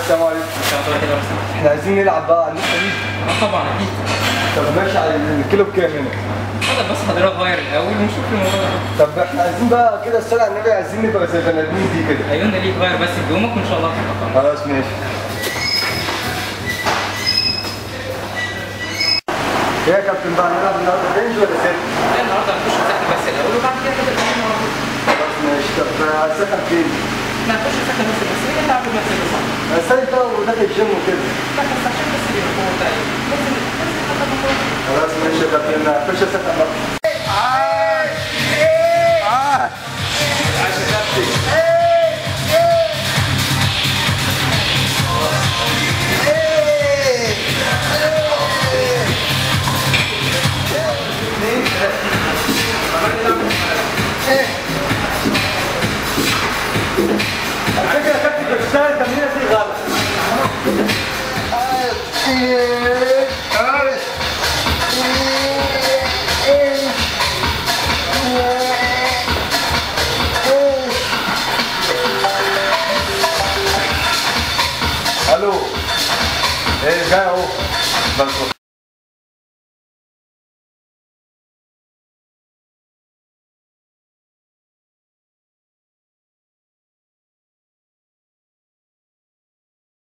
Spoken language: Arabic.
السلام عليكم. احنا عايزين نلعب بقى على النسخه دي. طبعا اكيد. طب ماشي، على الكيلو بكام هنا؟ اتفضل بس حضرتك غير الاول ونشوف الموضوع ده. طب احنا عايزين بقى كده الصلاه على النبي، عايزين نبقى زي بني ادمين دي كده. ايوه ده ليك، غير بس هدومك وان شاء الله هتبقى خلاص. خلاص ماشي. ايه يا كابتن بقى، نلعب النهارده رينج ولا سيت؟ لا النهارده هنخش نسخن بس الاول وبعد كده نبدا نلعب على طول. خلاص ماشي. طب هتسخن فين؟ احنا هنخش نسخن بس هي انت عارف المكسب صح؟ سيت بقى وداخل الجيم وكده. لا بس عشان بس اليوم ده لازم خلاص ماشي يا كابتن، هخش اسخن بقى. الفكرة يا كابتن كنت بتشتغل التمرينة دي غلط. الو. ايه جاي اهو. بس